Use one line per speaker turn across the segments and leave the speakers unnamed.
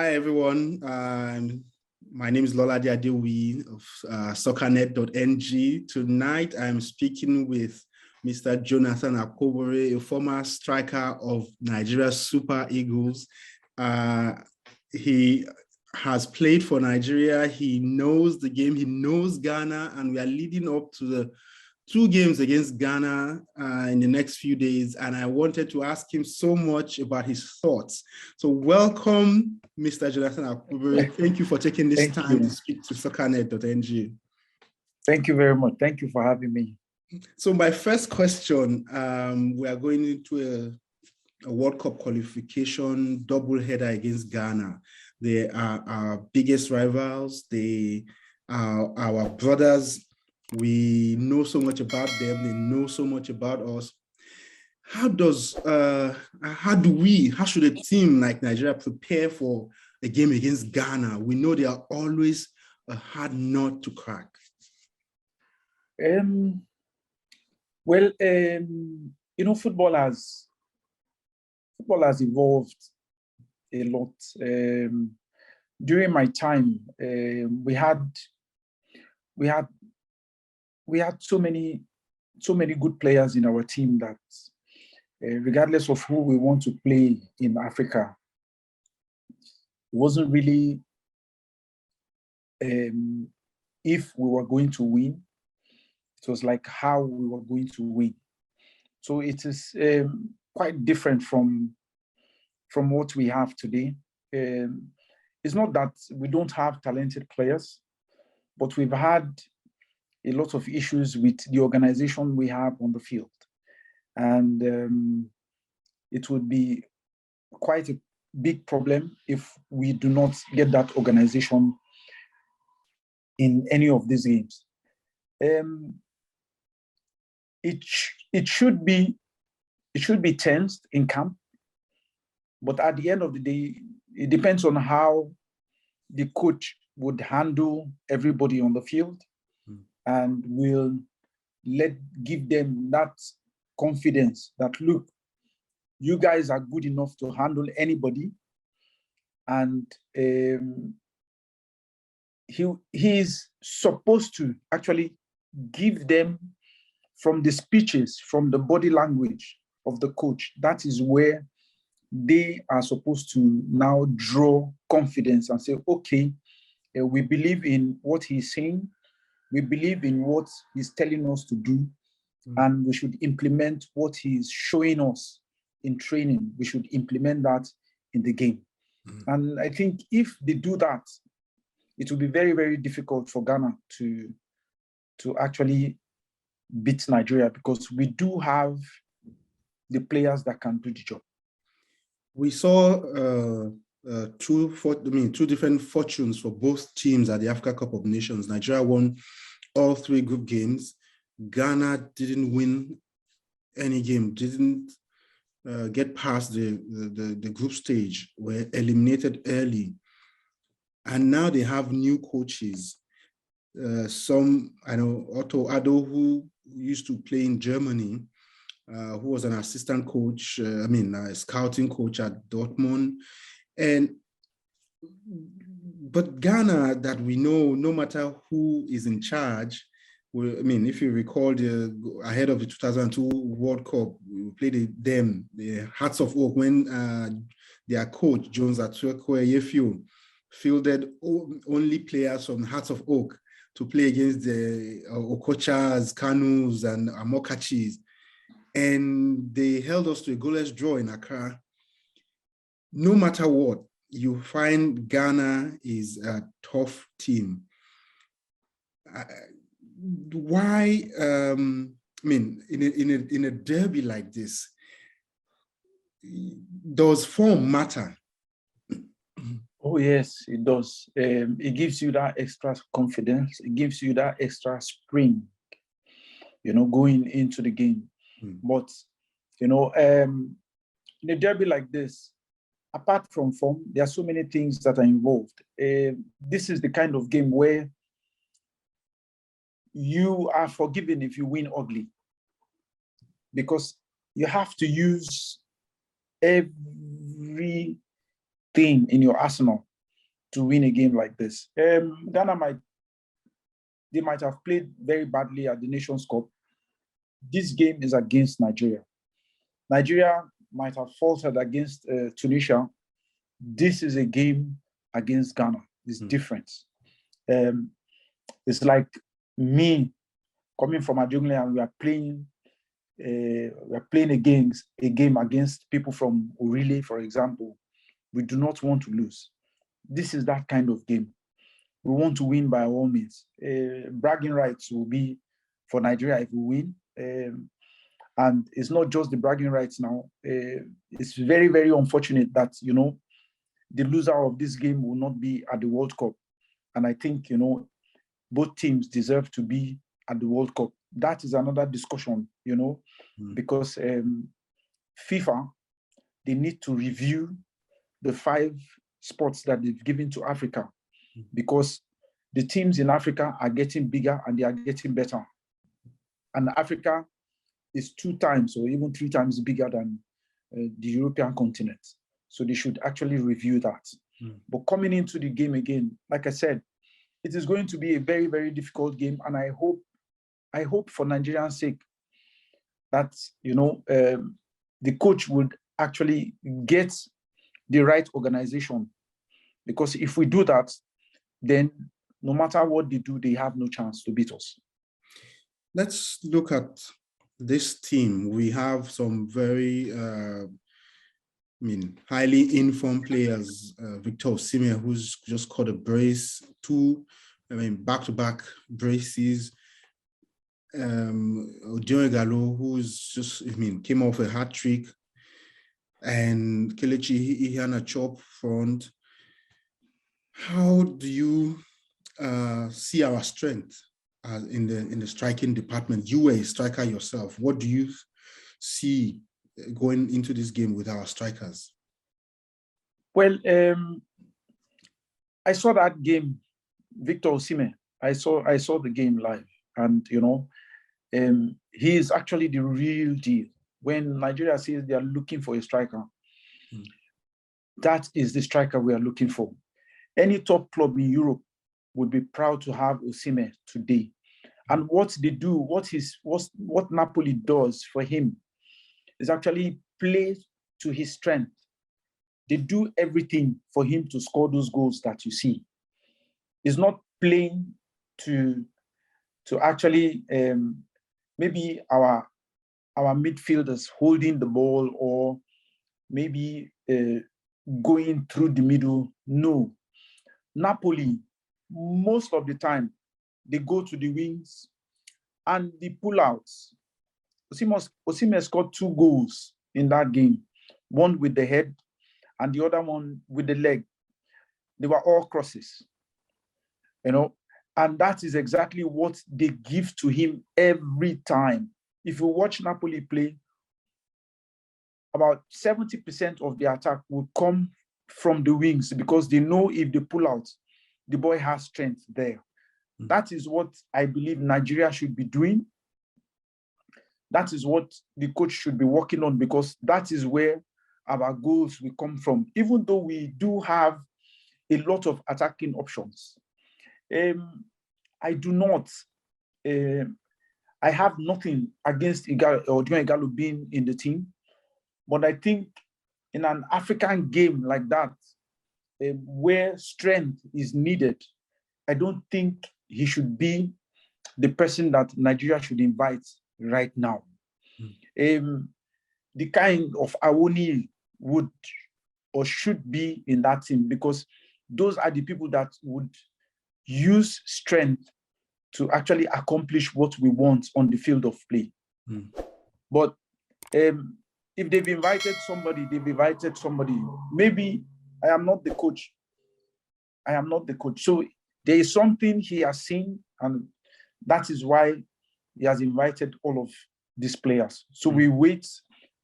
Hi, everyone. My name is Lolade Adewi of SoccerNet.ng. Tonight, I'm speaking with Mr. Jonathan Akpoborie, a former striker of Nigeria's Super Eagles. He has played for Nigeria. He knows the game. He knows Ghana, and we are leading up to the 2 games against Ghana in the next few days, and I wanted to ask him so much about his thoughts. So welcome, Mr. Jonathan Akpoborie. Thank you for taking this time to speak to SoccerNet.ng.
Thank you very much. Thank you for having me.
So my first question, we are going into a World Cup qualification doubleheader against Ghana. They are our biggest rivals. They are our brothers. We know so much about them. They know so much about us. How should a team like Nigeria prepare for a game against Ghana? We know they are always a hard nut to crack.
Football has evolved a lot. During my time, we had so many good players in our team that regardless of who we want to play in Africa, it wasn't really if we were going to win. It was like how we were going to win. So it is quite different from what we have today. It's not that we don't have talented players, but we've had a lot of issues with the organization we have on the field. And it would be quite a big problem if we do not get that organization in any of these games. It should be tensed in camp, but at the end of the day, it depends on how the coach would handle everybody on the field. And will give them that confidence that, look, you guys are good enough to handle anybody. And he is supposed to actually give them, from the speeches, from the body language of the coach, that is where they are supposed to now draw confidence and say, okay, we believe in what he's saying. We believe in what he's telling us to do, and we should implement what he's showing us in training. We should implement that in the game. And I think if they do that, it will be very, very difficult for Ghana to actually beat Nigeria, because we do have the players that can do the job.
We saw two different fortunes for both teams at the Africa Cup of Nations. Nigeria won all 3 group games. Ghana didn't win any game, didn't get past the group stage, were eliminated early. And now they have new coaches. Some, I know, Otto Addo, who used to play in Germany, who was an assistant coach, a scouting coach at Dortmund. But Ghana, that we know, no matter who is in charge, if you recall, ahead of the 2002 World Cup, we played them, the Hearts of Oak, when their coach, Jones Atwekwe Yefio, fielded only players from Hearts of Oak to play against the Okochas, Kanus, and Amokachis. And they held us to a goalless draw in Accra. No matter what, you find Ghana is a tough team. Why? In a derby like this, does form matter?
Oh yes, it does. It gives you that extra confidence. It gives you that extra spring, going into the game. But in a derby like this, apart from form, there are so many things that are involved. This is the kind of game where you are forgiven if you win ugly, because you have to use everything in your arsenal to win a game like this. Ghana might have played very badly at the Nations Cup. This game is against Nigeria. Nigeria might have faltered against Tunisia. This is a game against Ghana. It's different. It's like me coming from Adjungle and we are playing a game against people from Orile, for example. We do not want to lose. This is that kind of game. We want to win by all means. Bragging rights will be for Nigeria if we win. And it's not just the bragging rights now. It's very, very unfortunate that, the loser of this game will not be at the World Cup. And I think, both teams deserve to be at the World Cup. That is another discussion, because FIFA, they need to review the 5 spots that they've given to Africa, because the teams in Africa are getting bigger and they are getting better. And Africa is 2 times or even 3 times bigger than the European continent. So they should actually review that. But coming into the game again, like I said, it is going to be a very, very difficult game. And I hope for Nigerians' sake that, the coach would actually get the right organization. Because if we do that, then no matter what they do, they have no chance to beat us.
Let's look at this team. We have some very, highly informed players. Victor Osimhen, who's just caught a brace, 2, back-to-back braces. Odion who's just, came off a hat trick, and Kelechi Iheanacho front. How do you see our strength in the striking department? You were a striker yourself. What do you see going into this game with our strikers?
Well, I saw that game, Victor Osimhen. I saw the game live, and he is actually the real deal. When Nigeria says they are looking for a striker, that is the striker we are looking for. Any top club in Europe would be proud to have Osimhen today. And what they do, what Napoli does for him is actually play to his strength. They do everything for him to score those goals that you see. It's not playing to actually maybe our midfielders holding the ball or maybe going through the middle. No. Napoli, most of the time, they go to the wings and the pull-outs. Osimhen scored 2 goals in that game, one with the head and the other one with the leg. They were all crosses, and that is exactly what they give to him every time. If you watch Napoli play, about 70% of the attack will come from the wings because they know if they pull out, the boy has strength there. That is what I believe Nigeria should be doing. That is what the coach should be working on, because that is where our goals will come from. Even though we do have a lot of attacking options, I do not. I have nothing against Odion Igalo being in the team, but I think in an African game like that, where strength is needed, I don't think he should be the person that Nigeria should invite right now. The kind of Awoni would or should be in that team, because those are the people that would use strength to actually accomplish what we want on the field of play. But if they've invited somebody, Maybe I am not the coach. So there is something he has seen, and that is why he has invited all of these players. So we wait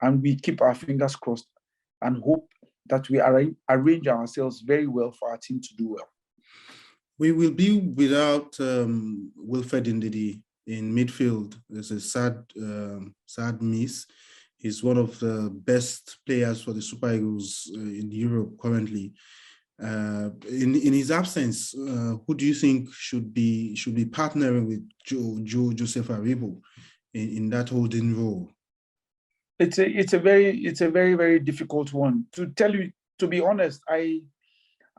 and we keep our fingers crossed and hope that we arrange ourselves very well for our team to do well.
We will be without Wilfred Ndidi in midfield. There's a sad miss. He's one of the best players for the Super Eagles in Europe currently. In his absence, who do you think should be partnering with Joseph Aribo in that holding role?
It's a very, very difficult one. To tell you, to be honest, I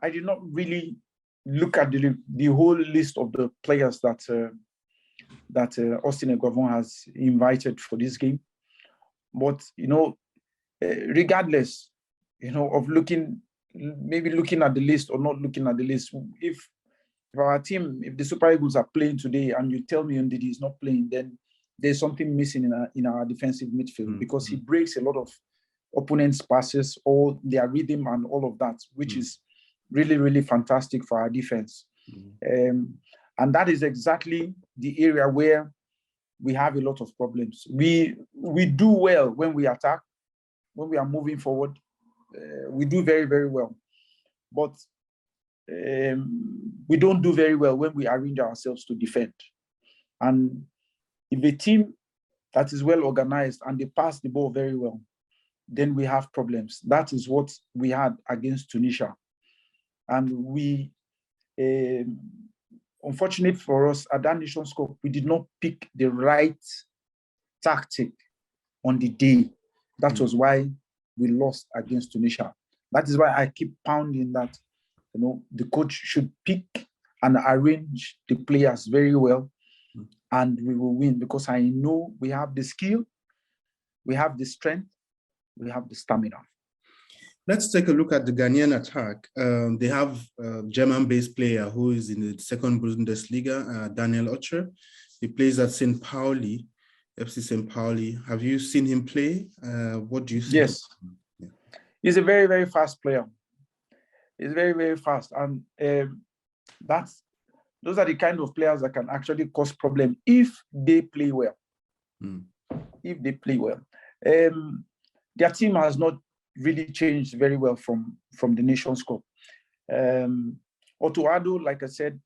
did not really look at the whole list of the players that Austin Eguavoen has invited for this game. But regardless, of maybe looking at the list or not looking at the list, if our team, if the Super Eagles are playing today and you tell me Ndidi is not playing, then there's something missing in our defensive midfield, because he breaks a lot of opponents' passes, or their rhythm and all of that, which is really, really fantastic for our defense. And that is exactly the area where we have a lot of problems. We do well when we attack, when we are moving forward. We do very, very well. But we don't do very well when we arrange ourselves to defend. And if a team that is well organized and they pass the ball very well, then we have problems. That is what we had against Tunisia. And we, unfortunately for us, at that Nations Cup, we did not pick the right tactic on the day. That was why we lost against Tunisia. That is why I keep pounding that, the coach should pick and arrange the players very well, and we will win, because I know we have the skill, we have the strength, we have the stamina.
Let's take a look at the Ghanaian attack. They have a German-based player who is in the second Bundesliga, Daniel Ocher. He plays at St. Pauli, FC St. Pauli. Have you seen him play? What do you think?
Yes. Yeah. He's a very, very fast player. He's very, very fast. And those are the kind of players that can actually cause problems if they play well. If they play well. Their team has not really changed very well from the Nations Cup. Otto Addo, like I said,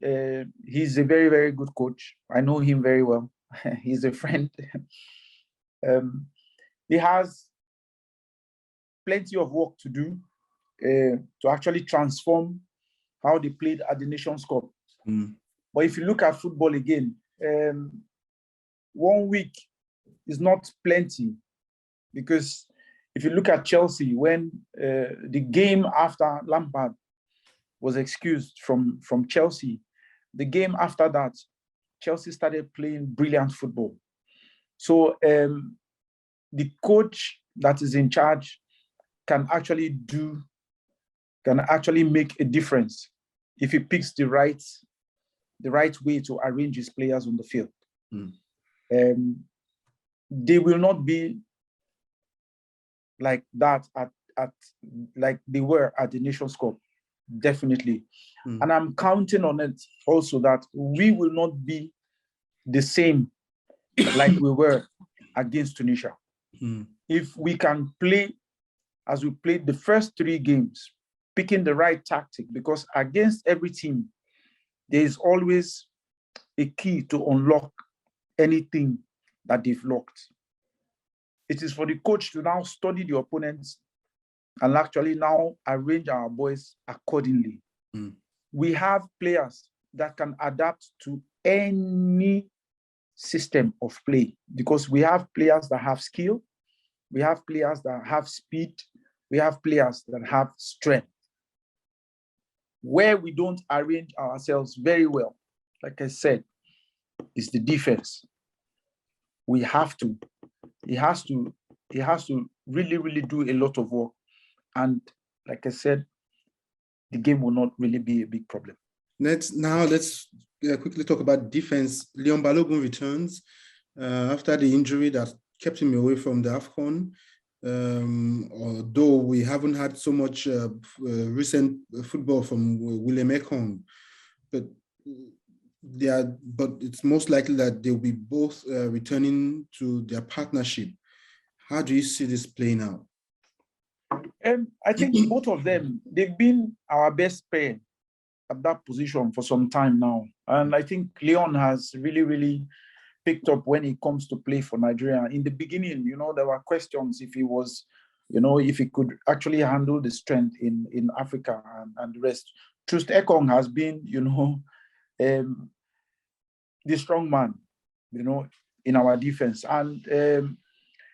he's a very, very good coach. I know him very well. He's a friend. He has plenty of work to do to actually transform how they played at the Nations Cup. But if you look at football again, 1 week is not plenty, because if you look at Chelsea, when the game after Lampard was excused from Chelsea, the game after that, Chelsea started playing brilliant football. So the coach that is in charge can actually make a difference if he picks the right way to arrange his players on the field. They will not be like that at like they were at the Nations Cup, definitely. And I'm counting on it also that we will not be the same like we were against Tunisia. If we can play as we played the first 3 games, picking the right tactic, because against every team, there is always a key to unlock anything that they've locked. It is for the coach to now study the opponents and actually now arrange our boys accordingly. We have players that can adapt to any system of play, because we have players that have skill, we have players that have speed, we have players that have strength. Where we don't arrange ourselves very well, like I said, is the defense. He has to really, really do a lot of work. And like I said, the game will not really be a big problem.
Let's quickly talk about defense. Leon Balogun returns after the injury that kept him away from the AFCON. Although we haven't had so much recent football from William Ekong, but it's most likely that they'll be both returning to their partnership. How do you see this playing out?
I think both of them, they've been our best pair at that position for some time now. And I think Leon has really, really picked up when it comes to play for Nigeria. In the beginning, there were questions if he was if he could actually handle the strength in Africa and the rest. Troost Ekong has been, the strong man, in our defense. And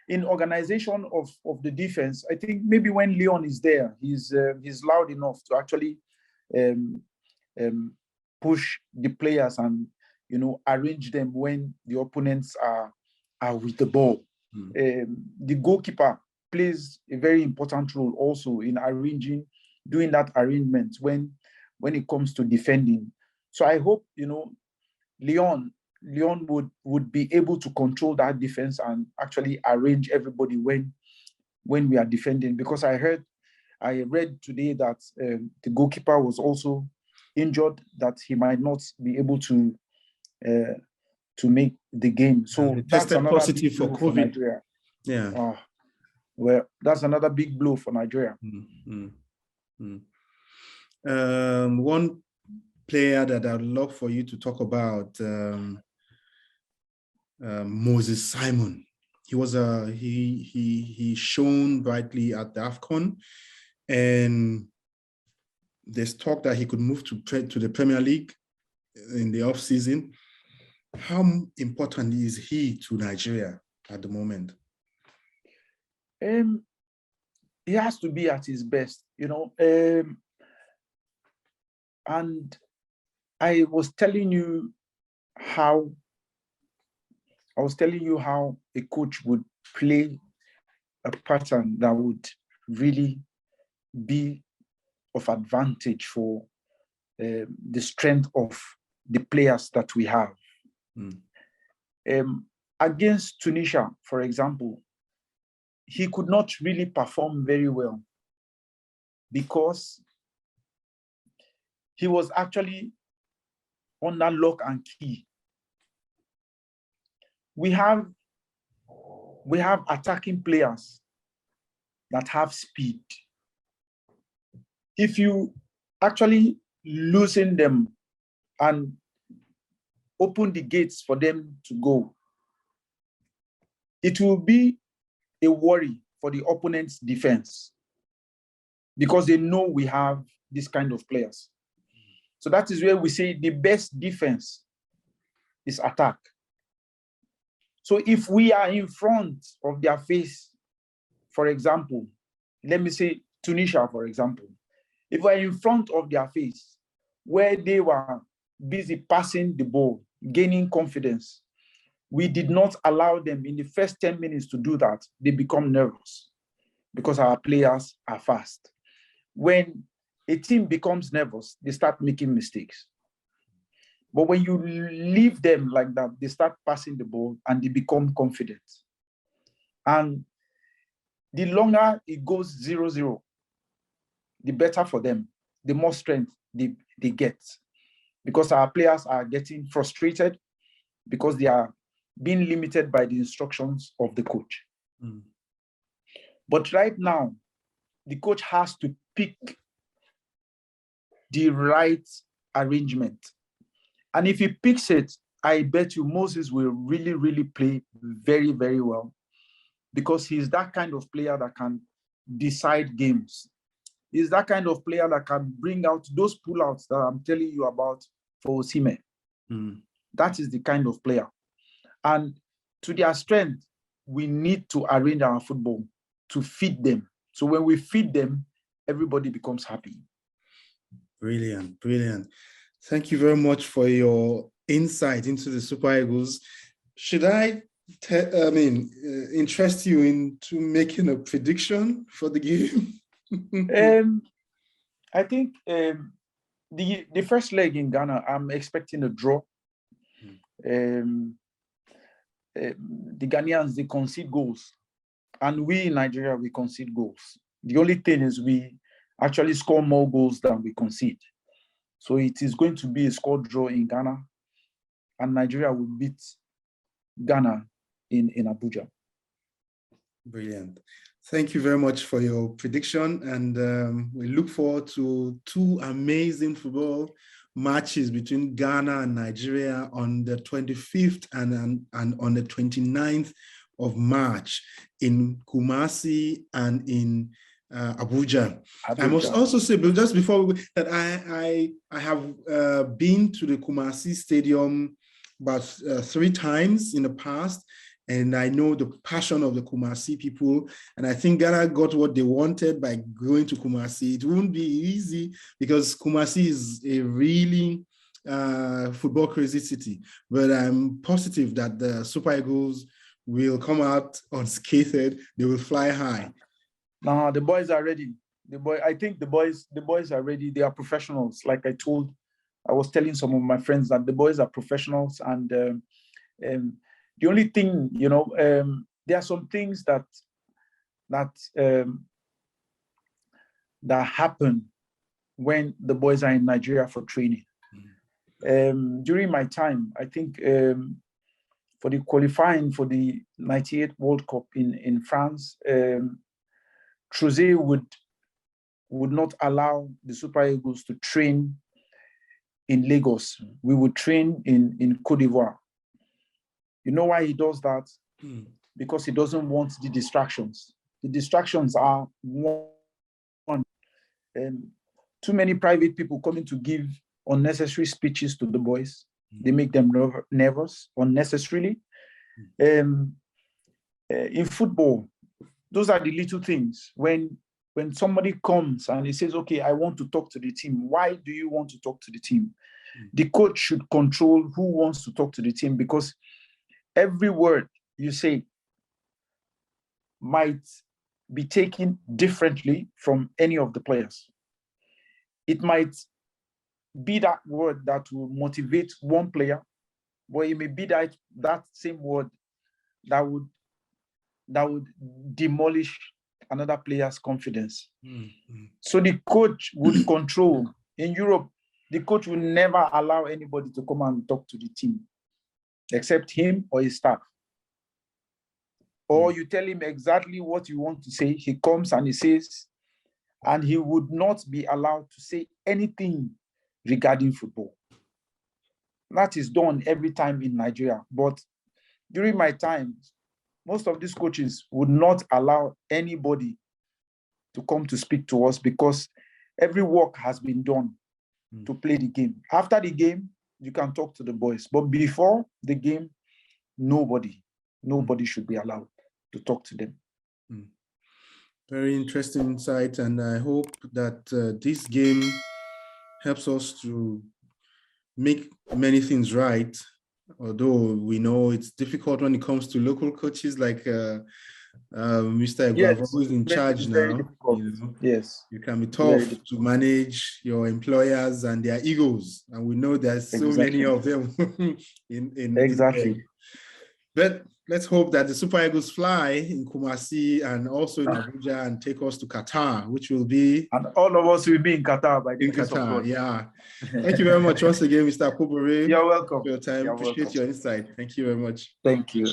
in organization of the defense, I think maybe when Leon is there, he's loud enough to actually push the players and arrange them when the opponents are with the ball. The goalkeeper plays a very important role also in doing that arrangement when it comes to defending. So I hope Leon would be able to control that defense and actually arrange everybody when we are defending, because I read today that the goalkeeper was also injured, that he might not be able to make the game. So that's another
positive for COVID.
Nigeria.
Yeah.
Well, that's another big blow for Nigeria.
One player that I'd love for you to talk about, Moses Simon. He was he shone brightly at the AFCON, and there's talk that he could move to the Premier League in the off season. How important is he to Nigeria at the moment?
He has to be at his best, and I was telling you how a coach would play a pattern that would really be of advantage for the strength of the players that we have. Against Tunisia, for example, he could not really perform very well because he was actually under lock and key. We have attacking players that have speed. If you actually loosen them and open the gates for them to go, it will be a worry for the opponent's defense because they know we have this kind of players. So that is where we say the best defense is attack. So if we are in front of their face, for example, let me say Tunisia, for example, if we're in front of their face where they were busy passing the ball, gaining confidence, we did not allow them in the first 10 minutes to do that. They become nervous because our players are fast. When a team becomes nervous, they start making mistakes. But when you leave them like that, they start passing the ball and they become confident. And the longer it goes 0-0, the better for them, the more strength they get. Because our players are getting frustrated because they are being limited by the instructions of the coach. But right now, the coach has to pick the right arrangement. And if he picks it, I bet you Moses will really, really play very, very well because he's that kind of player that can decide games. He's that kind of player that can bring out those pullouts that I'm telling you about for Osimhen. That is the kind of player. And to their strength, we need to arrange our football to feed them. So when we feed them, everybody becomes happy.
Brilliant, brilliant. Thank you very much for your insight into the Super Eagles. Should I interest you into making a prediction for the game?
I think the first leg in Ghana, I'm expecting a draw. The Ghanaians, they concede goals. And we in Nigeria, we concede goals. The only thing is we actually score more goals than we concede. So it is going to be a score draw in Ghana, and Nigeria will beat Ghana in Abuja.
Brilliant. Thank you very much for your prediction, and we look forward to two amazing football matches between Ghana and Nigeria on the 25th and on the 29th of March in Kumasi and in Abuja. I must also say, but just before that, I have been to the Kumasi Stadium about 3 times in the past, and I know the passion of the Kumasi people, and I think Ghana got what they wanted by going to Kumasi. It won't be easy because Kumasi is a really football crazy city, but I'm positive that the Super Eagles will come out unscathed. They will fly high.
No, the boys are ready. I think the boys are ready. They are professionals. Like I was telling some of my friends that the boys are professionals, and the only thing, there are some things that happen when the boys are in Nigeria for training. During my time, I think for the qualifying for the '98 World Cup in France, Trousset would not allow the Super Eagles to train in Lagos. We would train in Côte d'Ivoire. You know why he does that? Because he doesn't want the distractions. The distractions are one. Too many private people coming to give unnecessary speeches to the boys. They make them nervous unnecessarily. In football, those are the little things. When somebody comes and he says, okay, I want to talk to the team. Why do you want to talk to the team? The coach should control who wants to talk to the team, because every word you say might be taken differently from any of the players. It might be that word that will motivate one player, but it may be that same word that would demolish another player's confidence. So the coach would control. In Europe, the coach will never allow anybody to come and talk to the team except him or his staff. Or you tell him exactly what you want to say, he comes and he says, and he would not be allowed to say anything regarding football. That is done every time in Nigeria. But during my time, most of these coaches would not allow anybody to come to speak to us, because every work has been done to play the game. After the game, you can talk to the boys. But before the game, nobody should be allowed to talk to them.
Very interesting insight, and I hope that this game helps us to make many things right, although we know it's difficult when it comes to local coaches like Mr. Akpoborie, who is in charge now.
Yes,
you can be tough to manage your employers and their egos, and we know there's so many of them in but let's hope that the Super Eagles fly in Kumasi and also in Abuja and take us to Qatar, which will be...
And all of us will be in Qatar by the grace of God.
Yeah. Thank you very much once again, Mr. Akpoborie.
You're welcome.
For your time. Appreciate your insight. Thank you very much.
Thank you.